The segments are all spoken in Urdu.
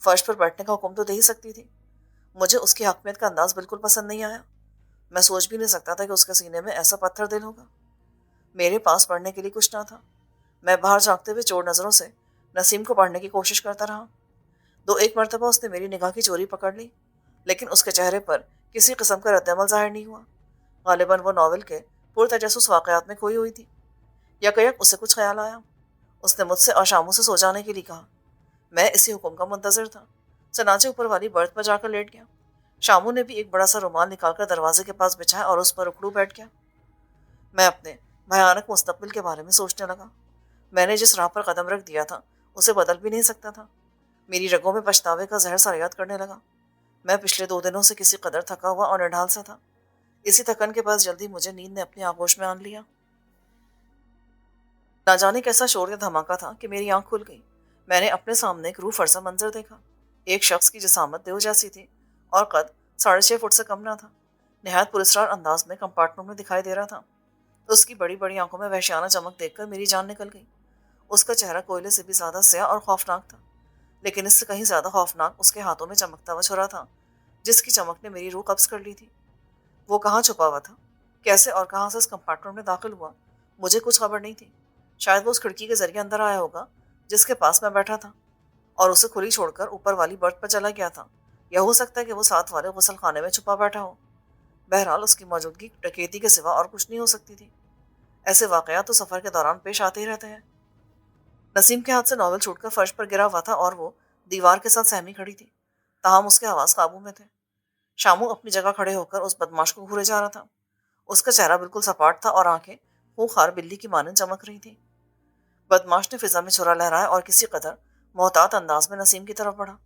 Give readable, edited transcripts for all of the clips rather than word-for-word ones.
فرش پر بیٹھنے کا حکم تو دے ہی سکتی تھی۔ مجھے اس کی حاکمیت کا انداز بالکل پسند نہیں آیا۔ میں سوچ بھی نہیں سکتا تھا کہ اس کے سینے میں ایسا پتھر دل ہوگا۔ میرے پاس پڑھنے کے لیے کچھ نہ تھا۔ میں باہر جھانکتے ہوئے چور نظروں سے نسیم کو پڑھنے کی کوشش کرتا رہا۔ دو ایک مرتبہ اس نے میری نگاہ کی چوری پکڑ لی، لیکن اس کے چہرے پر کسی قسم کا رد عمل ظاہر نہیں ہوا۔ غالباً وہ ناول کے پرتجسس واقعات میں کھوئی ہوئی تھی۔ یکایک اسے کچھ خیال آیا۔ اس نے مجھ سے اور شاموں سے سو جانے کے لیے کہا۔ میں اسی حکم کا منتظر تھا، چنانچہ اوپر والی برتھ پر جا کر لیٹ گیا۔ شاموں نے بھی ایک بڑا سا رومال نکال کر دروازے کے پاس بچھایا اور اس پر اکڑو بیٹھ گیا۔ میں اپنے بھیانک مستقبل کے بارے میں سوچنے لگا۔ میں نے جس راہ پر قدم رکھ دیا تھا اسے بدل بھی نہیں سکتا تھا۔ میری رگوں میں پچھتاوے کا زہر سرایات کرنے لگا۔ میں پچھلے 2 دنوں سے کسی قدر تھکا ہوا اور نڈھال سا تھا۔ اسی تھکن کے بعد جلدی مجھے نیند نے اپنی آغوش میں آن لیا۔ نہ جانے کیسا شور یا دھماکہ تھا کہ میری آنکھ کھل گئی۔ میں نے اپنے سامنے ایک روح فرسا منظر دیکھا۔ ایک شخص کی جسامت دیو جیسی تھی اور قد 6.5 فٹ سے کم نہ تھا۔ نہایت پراسرار انداز میں کمپارٹمنٹ میں دکھائی دے رہا تھا۔ اس کی بڑی بڑی آنکھوں میں وحشیانہ چمک دیکھ کر میری جان نکل گئی۔ اس کا چہرہ کوئلے سے بھی زیادہ سیاہ اور خوفناک تھا، لیکن اس سے کہیں زیادہ خوفناک اس کے ہاتھوں میں چمکتا ہوا چھرا تھا، جس کی چمک نے میری روح قبض کر لی تھی۔ وہ کہاں چھپا ہوا تھا، کیسے اور کہاں سے اس کمپارٹمنٹ میں داخل ہوا، مجھے کچھ خبر نہیں تھی۔ شاید وہ اس کھڑکی کے ذریعے اندر آیا ہوگا جس کے پاس میں بیٹھا تھا، اور اسے کھلی چھوڑ کر اوپر والی برتھ پر چلا گیا تھا، یا ہو سکتا ہے کہ وہ ساتھ والے غسل خانے میں چھپا بیٹھا ہو۔ بہرحال اس کی موجودگی ڈکیتی کے سوا اور کچھ نہیں ہو سکتی تھی۔ ایسے واقعات تو سفر کے دوران پیش آتے ہی رہتے ہیں۔ نسیم کے ہاتھ سے ناول چھوٹ کر فرش پر گرا ہوا تھا اور وہ دیوار کے ساتھ سہمی کھڑی تھی، تاہم اس کے حواس قابو میں تھے۔ شامو اپنی جگہ کھڑے ہو کر اس بدماش کو گھورے جا رہا تھا۔ اس کا چہرہ بالکل سپاٹ تھا اور آنکھیں خونخوار بلی کی مانند چمک رہی تھی۔ بدماش نے فضا میں چھرا لہرایا اور کسی قدر محتاط انداز میں نسیم کی طرف بڑھا۔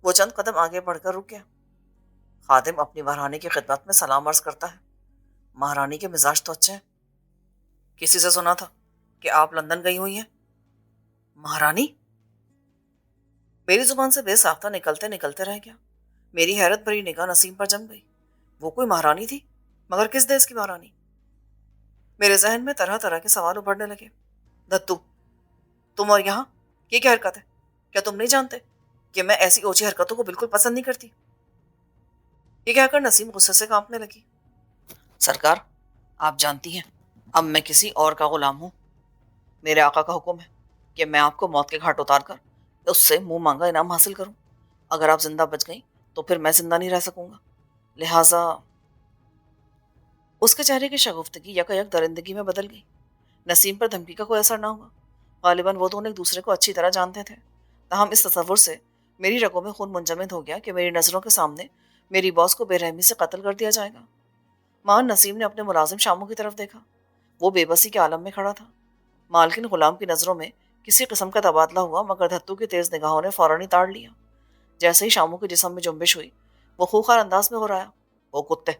وہ چند قدم آگے بڑھ کر رک گیا۔ خادم اپنی مہارانی کی خدمت میں سلام عرض کرتا ہے۔ مہارانی کے مزاج تو اچھے ہیں۔ کسی سے سنا تھا کہ آپ لندن گئی ہوئی ہیں؟ مہارانی؟ میری زبان سے بے ساختہ نکلتے نکلتے رہ گیا۔ میری حیرت بھری نگاہ نسیم پر جم گئی۔ وہ کوئی مہارانی تھی، مگر کس دیس کی مہارانی؟ میرے ذہن میں طرح طرح کے سوال ابھرنے لگے۔ دتو، تم اور یہاں یہ کیا حرکت ہے؟ کیا تم نہیں جانتے کہ میں ایسی اوچھی حرکتوں کو بالکل پسند نہیں کرتی؟ یہ کہہ کر نسیم غصے سے کانپنے لگی۔ سرکار، آپ جانتی ہیں اب میں کسی اور کا غلام ہوں۔ میرے آقا کا حکم ہے کہ میں آپ کو موت کے گھاٹ اتار کر اس سے منہ مانگا انعام حاصل کروں۔ اگر آپ زندہ بچ گئیں تو پھر میں زندہ نہیں رہ سکوں گا، لہٰذا… اس کے چہرے کی شگفتگی یکایک درندگی میں بدل گئی۔ نسیم پر دھمکی کا کوئی اثر نہ ہوا۔ غالباً وہ دونوں ایک دوسرے کو اچھی طرح جانتے تھے، تاہم اس تصور سے میری رگوں میں خون منجمد ہو گیا کہ میری نظروں کے سامنے میری باس کو بے رحمی سے قتل کر دیا جائے گا۔ مان نسیم نے اپنے ملازم شاموں کی طرف دیکھا۔ وہ بے بسی کے عالم میں کھڑا تھا۔ مالکن غلام کی نظروں میں کسی قسم کا تبادلہ ہوا، مگر دھتو کی تیز نگاہوں نے فوراً ہی تاڑ لیا۔ جیسے ہی شاموں کے جسم میں جنبش ہوئی، وہ خوخار انداز میں غرایا۔ او کتے،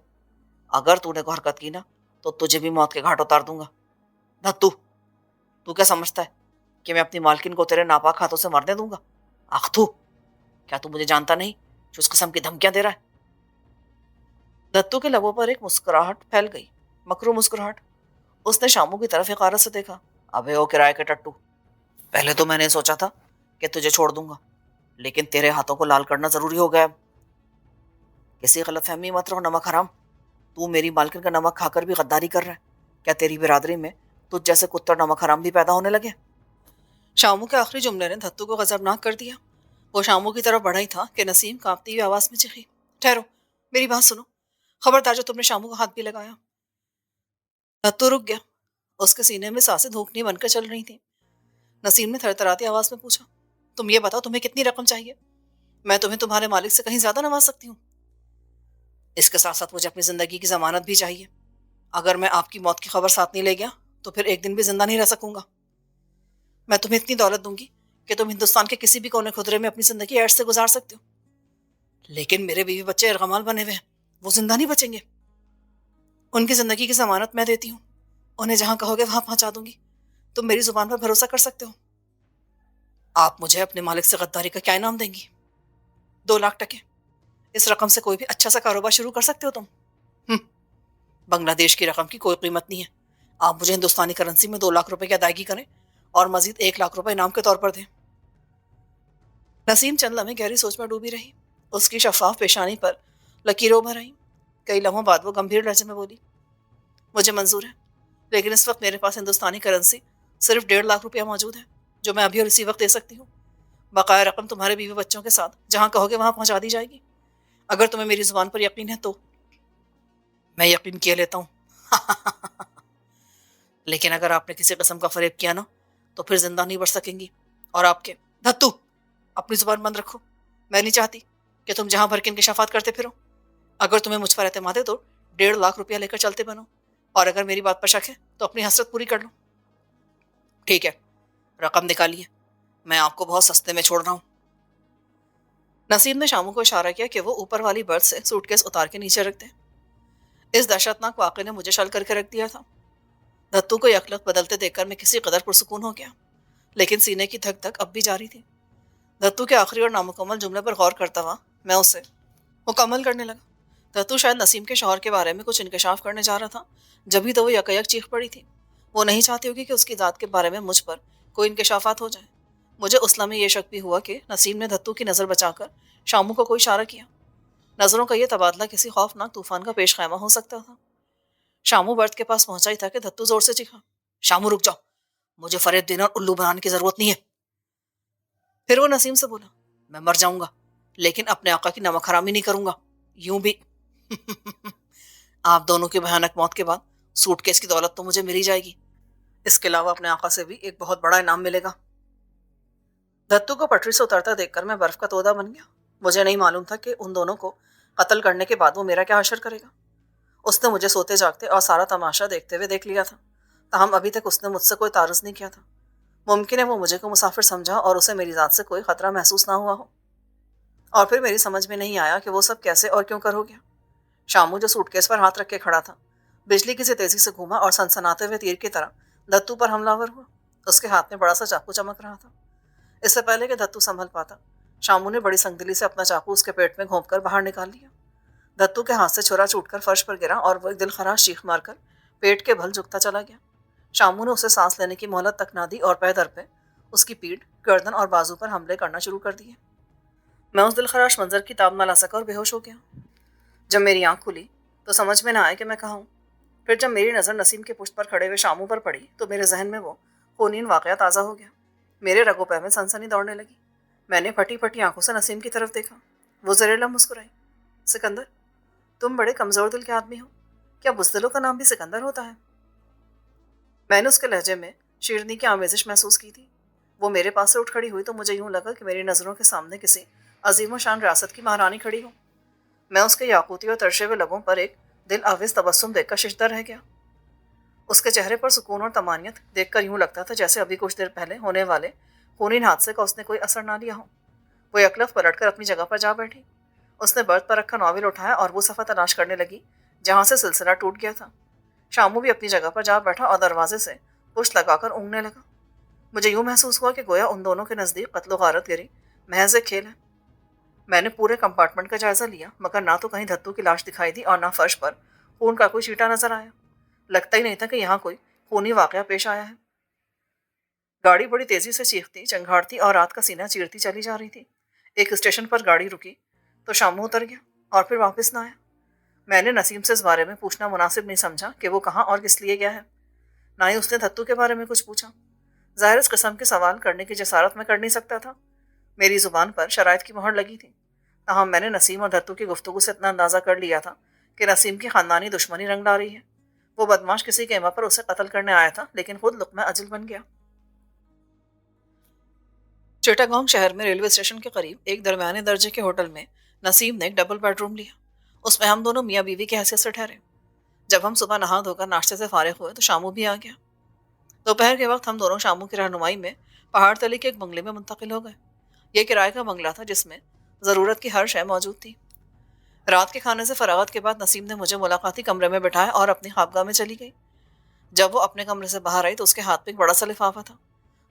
اگر تو نے کوئی حرکت کی نا تو تجھے بھی موت کے گھاٹ اتار دوں گا۔ دھتو، تو کیا سمجھتا ہے کہ میں اپنی مالکن کو تیرے ناپاک ہاتھوں سے مرنے دوں گا؟ آختو، کیا تو مجھے جانتا نہیں جو اس قسم کی دھمکیاں دے رہا ہے؟ دتو کے لبوں پر ایک مسکراہٹ پھیل گئی، مکرو مسکراہٹ۔ اس نے شاموں کی طرف حقارت سے دیکھا۔ ابے او کرائے کے ٹٹو، پہلے تو میں نے سوچا تھا کہ تجھے چھوڑ دوں گا، لیکن تیرے ہاتھوں کو لال کرنا ضروری ہو گیا اب۔ کسی غلط فہمی مت رہو نمک حرام، تو میری مالکن کا نمک کھا کر بھی غداری کر رہا ہے۔ کیا تیری برادری میں تجھ جیسے کتر نمک حرام بھی پیدا ہونے لگے؟ شاموں کے آخری جملے نے دھتو کو غضبناک کر دیا۔ وہ شاموں کی طرف بڑھا ہی تھا کہ نسیم کانپتی ہوئی آواز میں چیخی، ٹھہرو، میری بات سنو، خبردار جو تم نے شاموں کا ہاتھ بھی لگایا۔ دھتو رک گیا۔ اس کے سینے میں سانسیں دھوکنی بن کر چل رہی تھیں۔ نسیم نے تھرتھراتی آواز میں پوچھا، تم یہ بتاؤ تمہیں کتنی رقم چاہیے؟ میں تمہیں تمہارے مالک سے کہیں زیادہ نواز سکتی ہوں۔ اس کے ساتھ ساتھ مجھے اپنی زندگی کی ضمانت بھی چاہیے۔ اگر میں آپ کی موت کی خبر ساتھ نہیں لے گیا تو پھر ایک دن بھی زندہ نہیں رہ سکوں گا۔ میں تمہیں اتنی دولت دوں گی کہ تم ہندوستان کے کسی بھی کونے خدرے میں اپنی زندگی عیش سے گزار سکتے ہو، لیکن میرے بیوی بچے ارغمال بنے ہوئے ہیں، وہ زندہ نہیں بچیں گے۔ ان کی زندگی کی ضمانت میں دیتی ہوں، انہیں جہاں کہو گے وہاں پہنچا دوں گی، تم میری زبان پر بھروسہ کر سکتے ہو۔ آپ مجھے اپنے مالک سے غداری کا کیا انعام دیں گی؟ 2 لاکھ ٹکے۔ اس رقم سے کوئی بھی اچھا سا کاروبار شروع کر سکتے ہو تم۔ بنگلہ دیش کی رقم کی کوئی قیمت نہیں ہے۔ آپ مجھے ہندوستانی کرنسی میں 2 لاکھ روپے کی ادائیگی کریں اور مزید 1 لاکھ روپے انعام کے طور پر دیں۔ نسیم چند لمحے گہری سوچ میں ڈوبی رہی. اس کی شفاف پیشانی پر لکیریں ابھر آئیں. کئی لمحوں بعد وہ گمبھیر لہجے میں بولی, مجھے منظور ہے, لیکن اس وقت میرے پاس ہندوستانی کرنسی صرف 1.5 لاکھ روپیہ موجود ہے, جو میں ابھی اور اسی وقت دے سکتی ہوں. بقایا رقم تمہارے بیوی بچوں کے ساتھ جہاں کہو گے وہاں پہنچا دی جائے گی. اگر تمہیں میری زبان پر یقین ہے تو. میں یقین کیے لیتا ہوں. لیکن اگر آپ نے کسی قسم کا فریب کیا نا تو پھر زندہ نہیں بچ سکیں گی. اور آپ کے دھتو, اپنی زبان بند رکھو. میں نہیں چاہتی کہ تم جہاں بھر کے انکشافات کرتے پھرو. اگر تمہیں مجھ پر اعتماد ہے تو 1.5 لاکھ روپیہ لے کر چلتے بنو, اور اگر میری بات پر شک ہے تو اپنی حسرت پوری کر لو. ٹھیک ہے, رقم نکالیے, میں آپ کو بہت سستے میں چھوڑ رہا ہوں. نسیم نے شاموں کو اشارہ کیا کہ وہ اوپر والی برتھ سے سوٹ کیس اتار کے نیچے رکھ دیں. اس دہشتناک واقعے نے مجھے شل کر کے رکھ دیا تھا. دھتو کو یکلخت بدلتے دیکھ کر میں کسی قدر پرسکون ہو گیا, لیکن سینے کی دھک دھک اب بھی جاری تھی. دھتو کے آخری اور نامکمل جملے پر غور کرتا ہوا میں اسے مکمل کرنے لگا. دھتو شاید نسیم کے شوہر کے بارے میں کچھ انکشاف کرنے جا رہا تھا, جبھی تو وہ یک چیخ پڑی تھی. وہ نہیں چاہتی ہوگی کہ اس کی ذات کے بارے میں مجھ پر کوئی انکشافات ہو جائیں. مجھے اس لمحے یہ شک بھی ہوا کہ نسیم نے دھتو کی نظر بچا کر شامو کو کوئی اشارہ کیا. نظروں کا یہ تبادلہ کسی خوفناک طوفان کا پیش خیمہ ہو سکتا تھا. شامو برت کے پاس پہنچا ہی تھا کہ دھتو زور سے چیخا, شامو رک جاؤ, مجھے فریب دینے اور الو بنانے کی ضرورت نہیں ہے. پھر وہ نسیم سے بولا, میں مر جاؤں گا لیکن اپنے آقا کی نمک حرامی نہیں کروں گا. یوں بھی آپ دونوں کی بھیانک موت کے بعد سوٹ کیس کی دولت تو مجھے مل ہی جائے گی. اس کے علاوہ اپنے آقا سے بھی ایک بہت بڑا انعام ملے گا. دھتو کو پٹری سے اترتا دیکھ کر میں برف کا تودا بن گیا. مجھے نہیں معلوم تھا کہ ان دونوں کو قتل کرنے کے بعد وہ میرا کیا حشر کرے گا. اس نے مجھے سوتے جاگتے اور سارا تماشا دیکھتے ہوئے دیکھ لیا تھا, تاہم ابھی تک اس نے مجھ سے کوئی تعرض نہیں کیا تھا. ممکن ہے وہ مجھے کو مسافر سمجھا اور اسے میری ذات سے کوئی خطرہ محسوس نہ ہوا ہو. اور پھر میری سمجھ میں نہیں آیا کہ وہ سب کیسے اور کیوں کر ہو گیا. شامو جو سوٹ کیس پر ہاتھ رکھ کے کھڑا تھا, بجلی کسی تیزی سے گھوما اور سنسناتے ہوئے تیر کی طرح دھتو پر حملہ ور ہوا. اس کے ہاتھ میں بڑا سا چاقو چمک رہا تھا. اس سے پہلے کہ دھتو سنبھل پاتا, شامو نے بڑی سنگدلی سے اپنا چاقو اس کے پیٹ میں گھونپ کر باہر نکال لیا. دھتو کے ہاتھ سے چھرا چھوٹ کر فرش پر گرا اور وہ ایک دل خراش چیخ مار کر پیٹ کے بھل جھکتا چلا گیا. شامو نے اسے سانس لینے کی مہلت تک نہ دی اور پے در پہ اس کی پیٹھ, گردن اور بازو پر حملے کرنا شروع کر دیے. میں اس دل خراش منظر کی تاب نہ لا سکا اور بے ہوش ہو گیا. جب میری آنکھ کھلی تو سمجھ میں نہ آئے کہ میں کہاں ہوں. پھر جب میری نظر نسیم کے پشت پر کھڑے ہوئے شامو پر پڑی تو میرے ذہن میں وہ خونین واقعہ تازہ ہو گیا. میرے رگو پہ میں سنسنی دوڑنے لگی. میں نے پھٹی پھٹی آنکھوں سے نسیم کی طرف دیکھا. وہ زریلا مسکرائی. سکندر, تم بڑے کمزور دل کے آدمی ہو. کیا بزدلوں کا نام بھی سکندر ہوتا ہے؟ میں نے اس کے لہجے میں شیرنی کی آمیزش محسوس کی تھی. وہ میرے پاس سے اٹھ کھڑی ہوئی تو مجھے یوں لگا کہ میری نظروں کے سامنے کسی عظیم و شان ریاست کی مہارانی کھڑی ہو. میں اس کے یاقوتی اور ترشے ہوئے لبوں پر ایک دل آویز تبسم دیکھ کر ششدر رہ گیا. اس کے چہرے پر سکون اور طمانیت دیکھ کر یوں لگتا تھا جیسے ابھی کچھ دیر پہلے ہونے والے خونین حادثے کا اس نے کوئی اثر نہ لیا ہو. وہ یکلخت پلٹ کر اپنی جگہ پر جا بیٹھی. اس نے برتھ پر رکھا ناول اٹھایا اور وہ صفحہ تلاش کرنے لگی جہاں سے سلسلہ ٹوٹ گیا تھا. شامو بھی اپنی جگہ پر جا بیٹھا اور دروازے سے پشت لگا کر اونگنے لگا. مجھے یوں محسوس ہوا کہ گویا ان دونوں کے نزدیک قتل و غارت گری محض ایک کھیل ہے. میں نے پورے کمپارٹمنٹ کا جائزہ لیا مگر نہ تو کہیں دھتو کی لاش دکھائی دی اور نہ فرش پر خون کا کوئی چھیٹا نظر آیا. لگتا ہی نہیں تھا کہ یہاں کوئی خونی واقعہ پیش آیا ہے. گاڑی بڑی تیزی سے چیختی, چنگھاڑتی اور رات کا سینہ چیرتی چلی جا رہی تھی. ایک اسٹیشن پر گاڑی رکی تو شامو اتر گیا اور پھر واپس نہ آیا. میں نے نسیم سے اس بارے میں پوچھنا مناسب نہیں سمجھا کہ وہ کہاں اور کس لیے گیا ہے. نہ ہی اس نے دھتو کے بارے میں کچھ پوچھا. ظاہر اس قسم کے سوال کرنے کی جسارت میں کر نہیں سکتا تھا. میری زبان پر شرائط کی مہر لگی تھی. تاہم میں نے نسیم اور دھتو کی گفتگو سے اتنا اندازہ کر لیا تھا کہ نسیم کی خاندانی دشمنی رنگ لا رہی ہے. وہ بدماش کسی کے ایما پر اسے قتل کرنے آیا تھا لیکن خود لقمہ اجل بن گیا. چیٹاگانگ شہر میں ریلوے اسٹیشن کے قریب ایک درمیانے درجے کے ہوٹل میں نسیم نے ایک ڈبل بیڈ روم لیا. اس میں ہم دونوں میاں بیوی کی حیثیت سے ٹھہرے. جب ہم صبح نہا دھو کر ناشتے سے فارغ ہوئے تو شامو بھی آ گیا. دوپہر کے وقت ہم دونوں شامو کی رہنمائی میں پہاڑ تلے کے ایک بنگلے میں منتقل ہو گئے. یہ کرائے کا بنگلہ تھا جس میں ضرورت کی ہر شے موجود تھی. رات کے کھانے سے فراغت کے بعد نسیم نے مجھے ملاقاتی کمرے میں بٹھایا اور اپنی خوابگاہ میں چلی گئی. جب وہ اپنے کمرے سے باہر آئی تو اس کے ہاتھ میں ایک بڑا سا لفافہ تھا.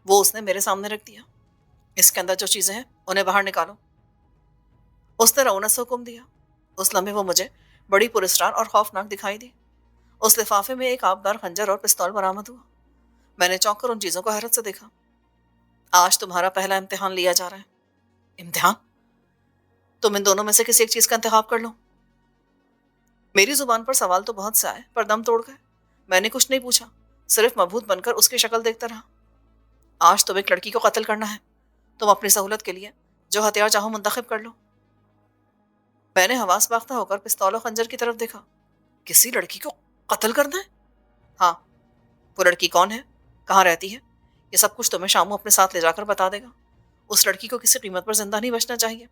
وہ اس نے میرے سامنے رکھ دیا. اس کے اندر جو چیزیں ہیں انہیں باہر نکالو. اس نے رونت سے حکم دیا. اس لمحے وہ مجھے بڑی پراسرار اور خوفناک دکھائی دی. اس لفافے میں ایک آبدار خنجر اور پستول برآمد ہوا. میں نے چونک کر ان چیزوں کو حیرت سے دیکھا. آج تمہارا پہلا امتحان لیا جا رہا ہے. امتحان؟ تم ان دونوں میں سے کسی ایک چیز کا انتخاب کر لو۔ میری زبان پر سوال تو بہت سے آئے پر دم توڑ گئے۔ میں نے کچھ نہیں پوچھا، صرف مبہوت بن کر اس کی شکل دیکھتا رہا۔ آج تم ایک لڑکی کو قتل کرنا ہے، تم اپنی سہولت کے لیے جو ہتھیار چاہو منتخب کر لو۔ میں نے حواس باختہ ہو کر پستول و خنجر کی طرف دیکھا۔ کسی لڑکی کو قتل کرنا ہے؟ ہاں۔ وہ لڑکی کون ہے؟ کہاں رہتی ہے؟ یہ سب کچھ تمہیں شامو اپنے ساتھ لے جا کر بتا دے گا۔ اس لڑکی کو کسی قیمت پر زندہ نہیں بچنا چاہیے۔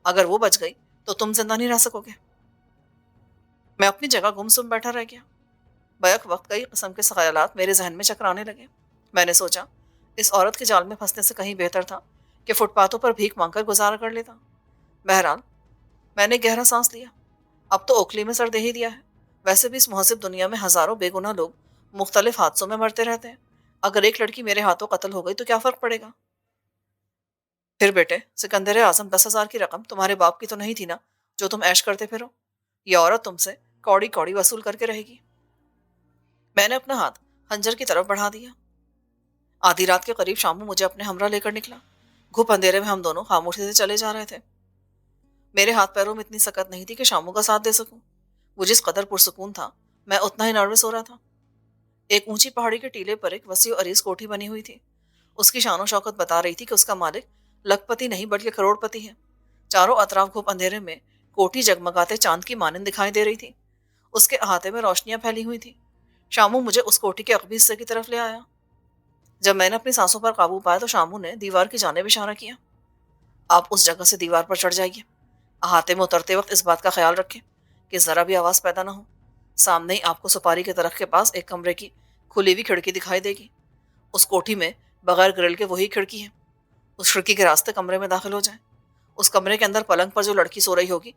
اگر وہ بچ گئی تو تم زندہ نہیں رہ سکو گے۔ میں اپنی جگہ گم سم بیٹھا رہ گیا۔ بیک وقت کئی قسم کے خیالات میرے ذہن میں چکرانے لگے۔ میں نے سوچا اس عورت کے جال میں پھنسنے سے کہیں بہتر تھا کہ فٹ پاتھوں پر بھیک مانگ کر گزارا کر لیتا۔ بہرحال میں نے گہرا سانس لیا۔ اب تو اوکھلی میں سر دے ہی دیا ہے۔ ویسے بھی اس مہذب دنیا میں ہزاروں بے گناہ لوگ مختلف حادثوں میں مرتے رہتے ہیں۔ اگر ایک لڑکی میرے ہاتھوں قتل ہو گئی تو کیا فرق پڑے گا؟ پھر بیٹے، سکندر اعظم 10,000 کی رقم تمہارے باپ کی تو نہیں تھی نا جو تم عیش کرتے پھرو؟ یہ عورت تم سے کوڑی کوڑی وصول کر کے رہے گی۔ میں نے اپنا ہاتھ خنجر کی طرف بڑھا دیا۔ آدھی رات کے قریب شامو مجھے اپنے ہمراہ لے کر نکلا۔ گھپ اندھیرے میں ہم دونوں خاموشی سے چلے جا رہے تھے۔ میرے ہاتھ پیروں میں اتنی سکت نہیں تھی کہ شامو کا ساتھ دے سکوں۔ وہ جس قدر پرسکون تھا میں اتنا ہی نروس ہو رہا تھا۔ ایک اونچی پہاڑی کے ٹیلے پر ایک وسیع و عریض کوٹھی بنی ہوئی تھی۔ اس کی شان و شوکت بتا رہی تھی کہ اس کا مالک لکھ پتی نہیں بلکہ کروڑ پتی ہے۔ چاروں اطراف گھپ اندھیرے میں کوٹھی جگمگاتے چاند کی مانند دکھائی دے رہی تھی۔ اس کے احاطے میں روشنیاں پھیلی ہوئی تھیں۔ شامو مجھے اس کوٹھی کے عقبی حصے کی طرف لے آیا۔ جب میں نے اپنی سانسوں پر قابو پایا تو شامو نے دیوار کی جانب اشارہ کیا۔ آپ اس جگہ سے دیوار پر چڑھ جائیے۔ احاطے میں اترتے وقت اس بات کا خیال رکھیں کہ ذرا بھی آواز پیدا نہ ہو۔ سامنے ہی آپ کو سپاری کے درخت کے پاس ایک کمرے کی کھلی ہوئی کھڑکی دکھائی دے گی۔ اس کوٹھی میں بغیر گرل کے وہی کھڑکی ہے۔ اس کھڑکی کے راستے کمرے میں داخل ہو جائیں۔ اس کمرے کے اندر پلنگ پر جو لڑکی سو رہی ہوگی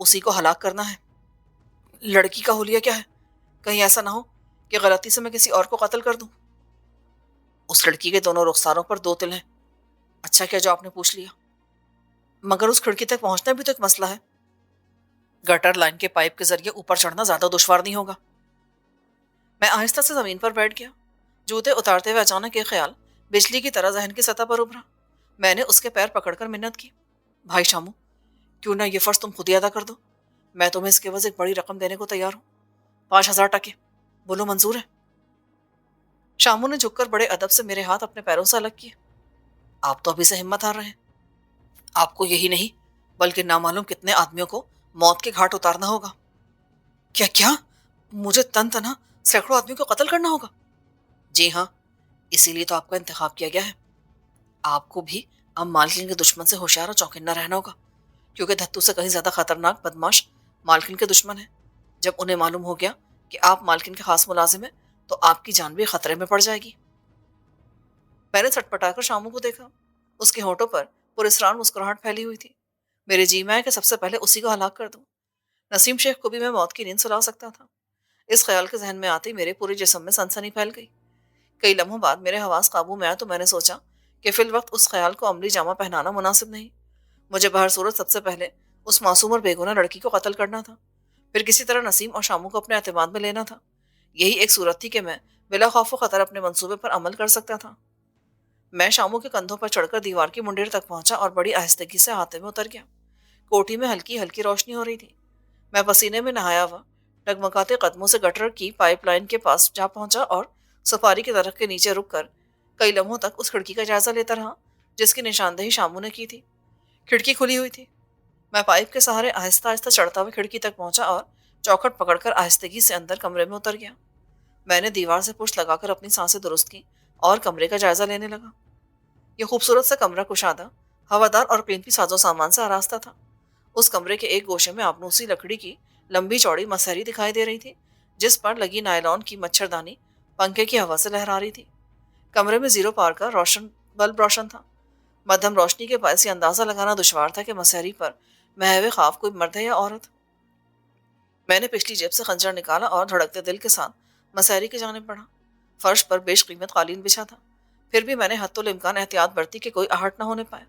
اسی کو ہلاک کرنا ہے۔ لڑکی کا حلیہ کیا ہے؟ کہیں ایسا نہ ہو کہ غلطی سے میں کسی اور کو قتل کر دوں۔ اس لڑکی کے دونوں رخساروں پر 2 تل ہیں۔ اچھا کیا جو آپ نے پوچھ لیا، مگر اس کھڑکی تک پہنچنا بھی تو ایک مسئلہ ہے۔ گٹر لائن کے پائپ کے ذریعے اوپر چڑھنا زیادہ دشوار نہیں ہوگا۔ میں آہستہ سے زمین پر بیٹھ گیا۔ جوتے اتارتے ہوئے اچانک ایک خیال بجلی کی طرح ذہن کی سطح پر ابھرا۔ میں نے اس کے پیر پکڑ کر منت کی، بھائی شامو، کیوں نہ یہ فرض تم خود ہی ادا کر دو؟ میں تمہیں اس کے عوض ایک بڑی رقم دینے کو تیار ہوں، 5,000 ٹکے۔ بولو منظور ہے؟ شامو نے جھک کر بڑے ادب سے میرے ہاتھ اپنے پیروں سے الگ کیے۔ آپ تو ابھی سے ہمت ہار رہے ہیں۔ آپ کو یہی نہیں بلکہ نامعلوم کتنے آدمیوں کو موت کے گھاٹ اتارنا ہوگا۔ کیا مجھے تن تنہا سینکڑوں آدمیوں کو قتل کرنا ہوگا؟ جی ہاں، اسی لیے تو آپ کا انتخاب کیا گیا ہے۔ آپ کو بھی اب مالکن کے دشمن سے ہوشیار اور چوکنا رہنا ہوگا، کیونکہ دھتو سے کہیں زیادہ خطرناک بدماش مالکن کے دشمن ہیں۔ جب انہیں معلوم ہو گیا کہ آپ مالکن کے خاص ملازم ہیں تو آپ کی جان بھی خطرے میں پڑ جائے گی۔ میں نے سٹپٹا کر شامو کو دیکھا۔ اس کے ہونٹوں پر پراسرار مسکراہٹ پھیلی ہوئی تھی۔ میرے جی میں آیا کہ سب سے پہلے اسی کو ہلاک کر دوں۔ نسیم شیخ کو بھی میں موت کی نیند سلا سکتا تھا۔ اس خیال کے ذہن میں آتے ہی میرے پورے جسم میں سنسنی پھیل گئی۔ کئی لمحوں بعد میرے حواس قابو میں آیا تو میں نے سوچا کہ فی الوقت اس خیال کو عملی جامہ پہنانا مناسب نہیں۔ مجھے بہر صورت سب سے پہلے اس معصوم اور بے گناہ لڑکی کو قتل کرنا تھا، پھر کسی طرح نسیم اور شامو کو اپنے اعتماد میں لینا تھا۔ یہی ایک صورت تھی کہ میں بلا خوف و خطر اپنے منصوبے پر عمل کر سکتا تھا۔ میں شامو کے کندھوں پر چڑھ کر دیوار کی منڈیر تک پہنچا اور بڑی آہستگی سے احاطے میں اتر گیا۔ کوٹھی میں ہلکی ہلکی روشنی ہو رہی تھی۔ میں پسینے میں نہایا ہوا ڈگمگاتے قدموں سے گٹر کی پائپ لائن کے پاس جا پہنچا اور سپاری کے درخت کے نیچے رک کر کئی لمحوں تک اس کھڑکی کا جائزہ لیتا رہا جس کی نشاندہی شامو نے کی تھی۔ کھڑکی کھلی ہوئی تھی۔ میں پائپ کے سہارے آہستہ آہستہ چڑھتا ہوا کھڑکی تک پہنچا اور چوکھٹ پکڑ کر آہستگی سے اندر کمرے میں اتر گیا۔ میں نے دیوار سے پشت لگا کر اپنی سانسیں درست کی اور کمرے کا جائزہ لینے لگا۔ یہ خوبصورت سا کمرہ کشادہ، ہوادار اور قیمتی ساز و سامان سے آراستہ تھا۔ اس کمرے کے ایک گوشے میں آبنوسی لکڑی کی لمبی چوڑی مسہری دکھائی دے رہی تھی جس پر لگی نائلون کی مچھردانی پنکھے کی ہوا سے لہرا رہی تھی۔ کمرے میں 0 پار کا روشن بلب روشن تھا۔ مدھم روشنی کے باعث یہ اندازہ لگانا دشوار تھا کہ مسہری پر محو خواب کوئی مرد ہے یا عورت۔ میں نے پچھلی جیب سے خنجر نکالا اور دھڑکتے دل کے ساتھ مسہری کی جانب بڑھا۔ فرش پر بیش قیمت قالین بچھا تھا، پھر بھی میں نے حتی الامکان احتیاط برتی کہ کوئی آہٹ نہ ہونے پائے۔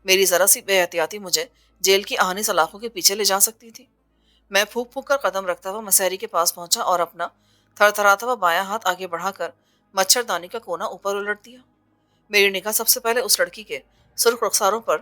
میری ذرا سی بے احتیاطی مجھے جیل کی آہنی سلاخوں کے پیچھے لے جا سکتی تھی۔ میں پھونک پھونک کر قدم رکھتا ہوا مسہری کے پاس پہنچا اور اپنا تھر تھراتا ہوا بایاں ہاتھ آگے بڑھا کر مچھردانی کا کونا اوپر الٹ دیا۔ میری نگاہ سب سے پہلے اس لڑکی کے سرخ رخساروں پر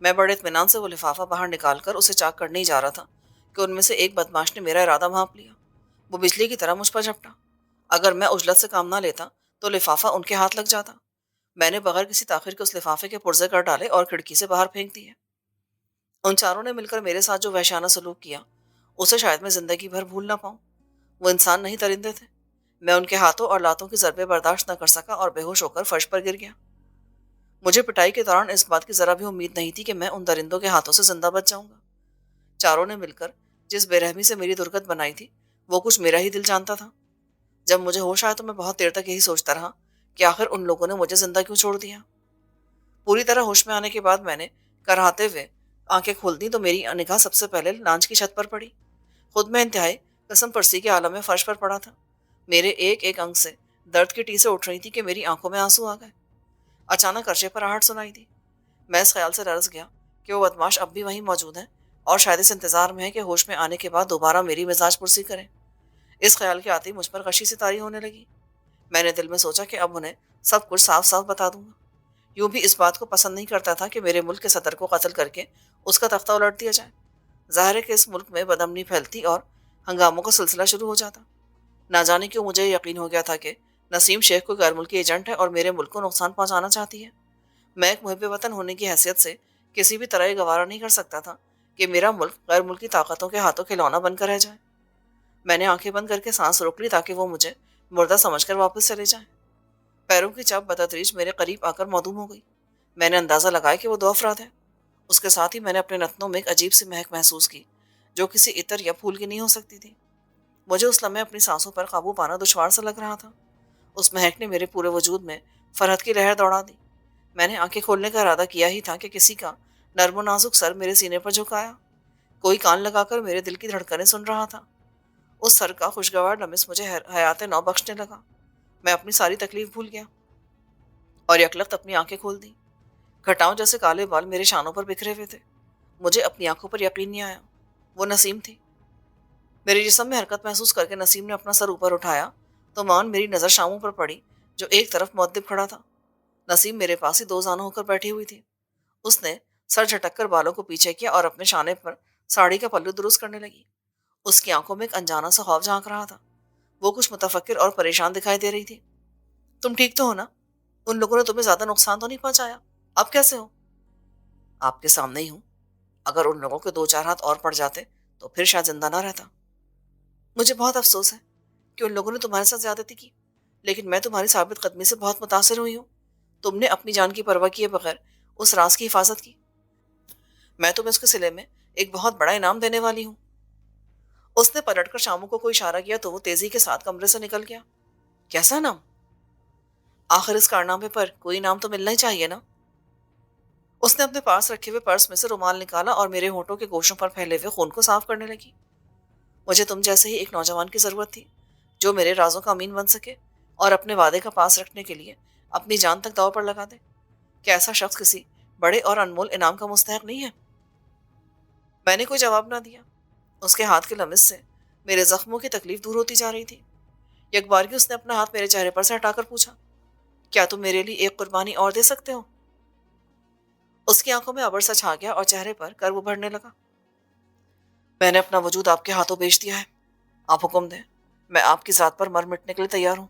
میں بڑے اطمینان سے وہ لفافہ باہر نکال کر اسے چاک کرنے ہی جا رہا تھا کہ ان میں سے ایک بدماش نے میرا ارادہ بھانپ لیا۔ وہ بجلی کی طرح مجھ پر جھپٹا۔ اگر میں عجلت سے کام نہ لیتا تو لفافہ ان کے ہاتھ لگ جاتا۔ میں نے بغیر کسی تاخیر کے اس لفافے کے پرزے کر ڈالے اور کھڑکی سے باہر پھینک دیے۔ ان چاروں نے مل کر میرے ساتھ جو وحشیانہ سلوک کیا اسے شاید میں زندگی بھر بھول نہ پاؤں۔ وہ انسان نہیں، درندے تھے۔ میں ان کے ہاتھوں اور لاتوں کی ضربیں برداشت نہ کر سکا اور بے ہوش ہو کر فرش پر گر گیا۔ مجھے پٹائی کے دوران اس بات کی ذرا بھی امید نہیں تھی کہ میں ان درندوں کے ہاتھوں سے زندہ بچ جاؤں گا۔ چاروں نے مل کر جس بے رحمی سے میری درگت بنائی تھی وہ کچھ میرا ہی دل جانتا تھا۔ جب مجھے ہوش آیا تو میں بہت دیر تک یہی سوچتا رہا کہ آخر ان لوگوں نے مجھے زندہ کیوں چھوڑ دیا۔ پوری طرح ہوش میں آنے کے بعد میں نے کراہتے ہوئے آنکھیں کھول دیں تو میری نگاہ سب سے پہلے لانچ کی چھت پر پڑی۔ خود میں انتہائی قسم پرسی کے عالم میں فرش پر پڑا تھا۔ میرے ایک ایک انگ سے درد کی ٹیسیں اٹھ رہی تھی کہ میری آنکھوں میں آنسو آ گئے۔ اچانک عرشے پر آہٹ سنائی دی۔ میں اس خیال سے لرز گیا کہ وہ بدماش اب بھی وہیں موجود ہیں اور شاید اس انتظار میں ہے کہ ہوش میں آنے کے بعد دوبارہ میری مزاج پرسی کریں۔ اس خیال کے آتے ہی مجھ پر غشی سی طاری ہونے لگی۔ میں نے دل میں سوچا کہ اب انہیں سب کچھ صاف صاف بتا دوں گا۔ یوں بھی اس بات کو پسند نہیں کرتا تھا کہ میرے ملک کے صدر کو قتل کر کے اس کا تختہ الٹ دیا جائے۔ ظاہر ہے کہ اس ملک میں بدامنی پھیلتی اور ہنگاموں کا سلسلہ شروع ہو جاتا۔ نہ جانے کیوں مجھے یقین ہو گیا تھا کہ نسیم شیخ کوئی غیر ملکی ایجنٹ ہے اور میرے ملک کو نقصان پہنچانا چاہتی ہے۔ میں ایک محب وطن ہونے کی حیثیت سے کسی بھی طرح یہ گوارا نہیں کر سکتا تھا کہ میرا ملک غیر ملکی طاقتوں کے ہاتھوں کھلونا بن کر رہ جائے۔ میں نے آنکھیں بند کر کے سانس روک لی تاکہ وہ مجھے مردہ سمجھ کر واپس چلے جائیں۔ پیروں کی چاپ بتدریج میرے قریب آ کر معدوم ہو گئی۔ میں نے اندازہ لگایا کہ وہ دو افراد ہیں۔ اس کے ساتھ ہی میں نے اپنے نتنوں میں ایک عجیب سی مہک محسوس کی جو کسی عطر یا پھول کی نہیں ہو سکتی تھی۔ مجھے اس لمحے اپنی سانسوں پر قابو پانا دشوار سا لگ رہا تھا۔ اس مہک نے میرے پورے وجود میں فرحت کی لہر دوڑا دی۔ میں نے آنکھیں کھولنے کا ارادہ کیا ہی تھا کہ کسی کا نرم و نازک سر میرے سینے پر جھکایا۔ کوئی کان لگا کر میرے دل کی دھڑکنیں سن رہا تھا۔ اس سر کا خوشگوار لمس مجھے حیات نو بخشنے لگا۔ میں اپنی ساری تکلیف بھول گیا اور یکلخت اپنی آنکھیں کھول دی۔ گھٹاؤں جیسے کالے بال میرے شانوں پر بکھرے ہوئے تھے۔ مجھے اپنی آنکھوں پر یقین نہیں آیا۔ وہ نسیم تھی۔ میرے جسم میں حرکت محسوس کر کے نسیم نے اپنا سر اوپر اٹھایا تو مان میری نظر شاموں پر پڑی جو ایک طرف مؤدب کھڑا تھا۔ نسیم میرے پاس ہی دو زانوں ہو کر بیٹھی ہوئی تھی۔ اس نے سر جھٹک کر بالوں کو پیچھے کیا اور اپنے شانے پر ساڑی کا پلو درست کرنے لگی۔ اس کی آنکھوں میں ایک انجانا سا خوف جھانک رہا تھا۔ وہ کچھ متفکر اور پریشان دکھائی دے رہی تھی۔ تم ٹھیک تو ہو نا؟ ان لوگوں نے تمہیں زیادہ نقصان تو نہیں پہنچایا؟ اب کیسے ہو؟ آپ کے سامنے ہی ہوں۔ اگر ان لوگوں کے دو چار ہاتھ اور پڑ جاتے تو پھر شاید زندہ نہ رہتا۔ مجھے بہت افسوس ہے کہ ان لوگوں نے تمہارے ساتھ زیادتی کی، لیکن میں تمہاری ثابت قدمی سے بہت متاثر ہوئی ہوں۔ تم نے اپنی جان کی پرواہ کیے بغیر اس راز کی حفاظت کی۔ میں تمہیں اس کے صلے میں ایک بہت بڑا انعام دینے والی ہوں۔ اس نے پلٹ کر شاموں کو کوئی اشارہ کیا تو وہ تیزی کے ساتھ کمرے سے نکل گیا۔ کیسا نام؟ آخر اس کارنامے پر کوئی نام تو ملنا ہی چاہیے نا۔ اس نے اپنے پاس رکھے ہوئے پرس میں سے رومال نکالا اور میرے ہونٹوں کے گوشوں پر پھیلے ہوئے خون کو صاف کرنے لگی۔ مجھے تم جیسے ہی ایک نوجوان کی ضرورت تھی جو میرے رازوں کا امین بن سکے اور اپنے وعدے کا پاس رکھنے کے لیے اپنی جان تک داؤ پر لگا دے۔ کیا ایسا شخص کسی بڑے اور انمول انعام کا مستحق نہیں ہے؟ میں نے کوئی جواب نہ دیا۔ اس کے ہاتھ کے لمس سے میرے زخموں کی تکلیف دور ہوتی جا رہی تھی۔ یک بارگی اس نے اپنا ہاتھ میرے چہرے پر سے ہٹا کر پوچھا، کیا تم میرے لیے ایک قربانی اور دے سکتے ہو؟ اس کی آنکھوں میں ابر سا چھا گیا اور چہرے پر کرب ابھرنے لگا۔ میں نے اپنا وجود آپ کے ہاتھوں بیچ دیا ہے۔ آپ حکم دیں، میں آپ کی ذات پر مر مٹنے کے لیے تیار ہوں۔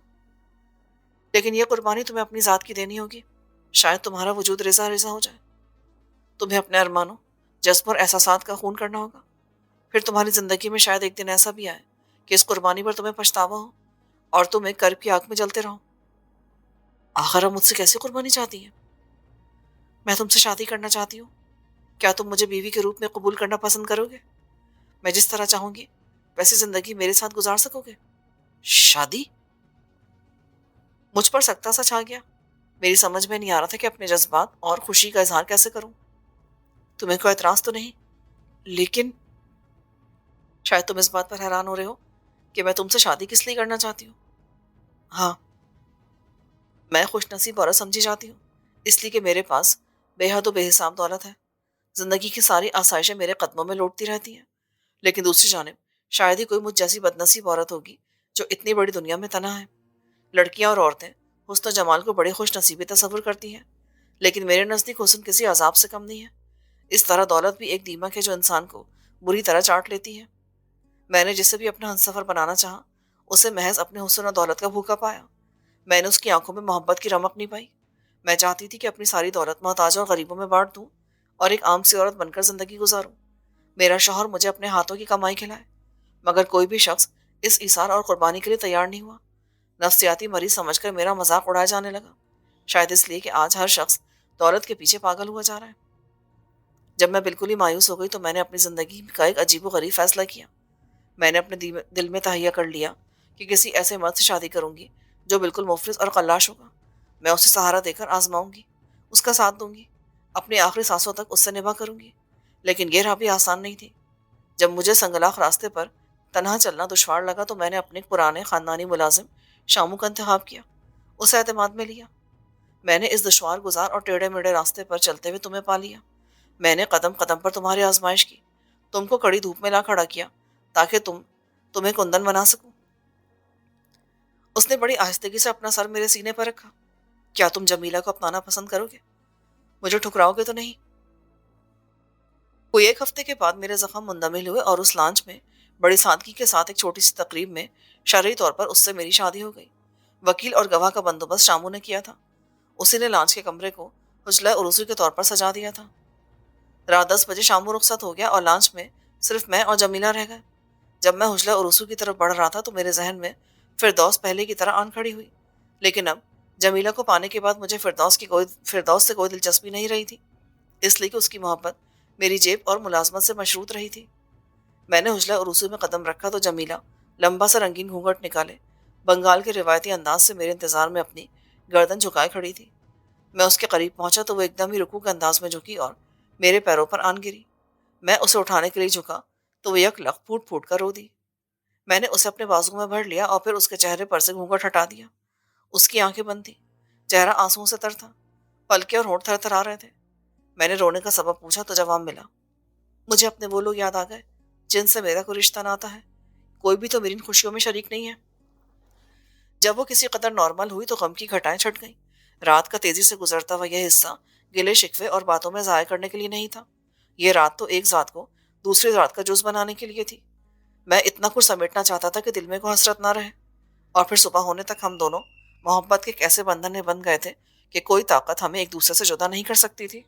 لیکن یہ قربانی تمہیں اپنی ذات کی دینی ہوگی۔ شاید تمہارا وجود ریزہ ریزہ ہو جائے۔ تمہیں اپنے ارمانوں، جذبوں اور احساسات کا خون کرنا ہوگا۔ پھر تمہاری زندگی میں شاید ایک دن ایسا بھی آئے کہ اس قربانی پر تمہیں پچھتاوا ہو اور تم ایک کرب کی آگ میں جلتے رہو۔ آخر اب مجھ سے کیسی قربانی چاہتی ہیں؟ میں تم سے شادی کرنا چاہتی ہوں۔ کیا تم مجھے بیوی کے روپ میں قبول کرنا پسند کرو گے؟ میں جس طرح چاہوں گی ویسی زندگی میرے ساتھ گزار سکو گے؟ شادی؟ مجھ پر سکتا سا چھا گیا۔ میری سمجھ میں نہیں آ رہا تھا کہ اپنے جذبات اور خوشی کا اظہار کیسے کروں۔ تمہیں کوئی اعتراض تو نہیں؟ لیکن شاید تم اس بات پر حیران ہو رہے ہو کہ میں تم سے شادی کس لیے کرنا چاہتی ہوں۔ ہاں، میں خوش نصیب عورت سمجھی جاتی ہوں اس لیے کہ میرے پاس بے حد و بے حساب دولت ہے۔ زندگی کی ساری آسائشیں میرے قدموں میں لوٹتی رہتی ہیں۔ لیکن دوسری جانب شاید ہی کوئی مجھ جیسی بد نصیب عورت ہوگی جو اتنی بڑی دنیا میں تنہا ہے۔ لڑکیاں اور عورتیں حسن و جمال کو بڑی خوش نصیبی تصور کرتی ہیں، لیکن میرے نزدیک حسن کسی عذاب سے کم نہیں ہے۔ اس طرح دولت بھی ایک دیمک ہے جو انسان کو بری طرح چاٹ لیتی ہے۔ میں نے جسے بھی اپنا ہمسفر بنانا چاہا، اسے محض اپنے حسن و دولت کا بھوکا پایا۔ میں نے اس کی آنکھوں میں محبت کی رمق نہیں پائی۔ میں چاہتی تھی کہ اپنی ساری دولت محتاجوں اور غریبوں میں بانٹ دوں اور ایک عام سی عورت بن کر زندگی گزاروں۔ میرا شوہر مجھے اپنے ہاتھوں کی کمائی کھلائے، مگر کوئی بھی شخص اس ایثار اور قربانی کے لیے تیار نہیں ہوا۔ نفسیاتی مریض سمجھ کر میرا مذاق اڑایا جانے لگا، شاید اس لیے کہ آج ہر شخص دولت کے پیچھے پاگل ہوا جا رہا ہے۔ جب میں بالکل ہی مایوس ہو گئی تو میں نے اپنی زندگی کا ایک عجیب و غریب فیصلہ کیا۔ میں نے اپنے دل میں تہیہ کر لیا کہ کسی ایسے مرد سے شادی کروں گی جو بالکل مفلس اور قلاش ہوگا۔ میں اسے سہارا دے کر آزماؤں گی، اس کا ساتھ دوں گی، اپنی آخری سانسوں تک اس سے نبھا کروں گی۔ لیکن یہ راہ بھی آسان نہیں تھی۔ جب مجھے سنگلاخ راستے پر تنہا چلنا دشوار لگا تو میں نے اپنے پرانے خاندانی ملازم شامو کا انتخاب کیا، اسے اعتماد میں لیا۔ میں نے اس دشوار گزار اور ٹیڑھے میڑھے راستے پر چلتے ہوئے تمہیں پا لیا۔ میں نے قدم قدم پر تمہاری آزمائش کی، تم کو کڑی دھوپ میں لا کھڑا کیا تاکہ تمہیں کندن بنا سکوں۔ اس نے بڑی آہستگی سے اپنا سر میرے سینے پر رکھا۔ کیا تم جمیلہ کو اپنانا پسند کرو گے؟ مجھے ٹھکراؤ گے تو نہیں؟ کوئی ایک ہفتے کے بعد میرے زخم مندمل ہوئے اور اس لانچ میں بڑی سادگی کے ساتھ ایک چھوٹی سی تقریب میں شرعی طور پر اس سے میری شادی ہو گئی۔ وکیل اور گواہ کا بندوبست شامو نے کیا تھا۔ اسی نے لانچ کے کمرے کو حجلہ عروسی کے طور پر سجا دیا تھا۔ رات 10 بجے شامو رخصت ہو گیا اور لانچ میں صرف میں اور جمیلہ رہ گئے۔ جب میں حجلہ عروسی کی طرف بڑھ رہا تھا تو میرے ذہن میں فردوس پہلے کی طرح آن کھڑی ہوئی، لیکن اب جمیلہ کو پانے کے بعد مجھے فردوس سے کوئی دلچسپی نہیں رہی تھی، اس لیے کہ اس کی محبت میری جیب اور ملازمت سے مشروط رہی تھی۔ میں نے حجلہ عروسی میں قدم رکھا تو جمیلہ لمبا سا رنگین گھونگھٹ نکالے بنگال کے روایتی انداز سے میرے انتظار میں اپنی گردن جھکائے کھڑی تھی۔ میں اس کے قریب پہنچا تو وہ ایک دم ہی رکوع کے انداز میں جھکی اور میرے پیروں پر آن گری۔ میں اسے اٹھانے کے لیے جھکا تو وہ یک لخت پھوٹ پھوٹ کر رو دی۔ میں نے اسے اپنے بازو میں بھر لیا اور پھر اس کے چہرے پر سے گھونگھٹ ہٹا دیا۔ اس کی آنکھیں بند تھیں، چہرہ آنسوؤں سے تر تھا، پلکیں اور ہونٹ تھر تھر آ رہے تھے۔ میں نے رونے کا سبب پوچھا تو جواب ملا، مجھے اپنے وہ لوگ یاد آ گئے جن سے میرا کوئی رشتہ ناتا ہے، کوئی بھی تو میری ان خوشیوں میں شریک نہیں ہے۔ جب وہ کسی قدر نارمل ہوئی تو غم کی گھٹائیں چھٹ گئیں۔ رات کا تیزی سے گزرتا ہوا یہ حصہ گلے شکوے اور باتوں میں ضائع کرنے کے لیے نہیں تھا۔ یہ رات تو ایک ذات کو دوسری ذات کا جز بنانے کے لیے تھی۔ میں اتنا کچھ سمیٹنا چاہتا تھا کہ دل میں کوئی حسرت نہ رہے، اور پھر صبح ہونے تک ہم دونوں محبت کے ایسے بندھن میں بندھ گئے تھے کہ کوئی طاقت ہمیں ایک دوسرے سے جدا نہیں کر سکتی تھی۔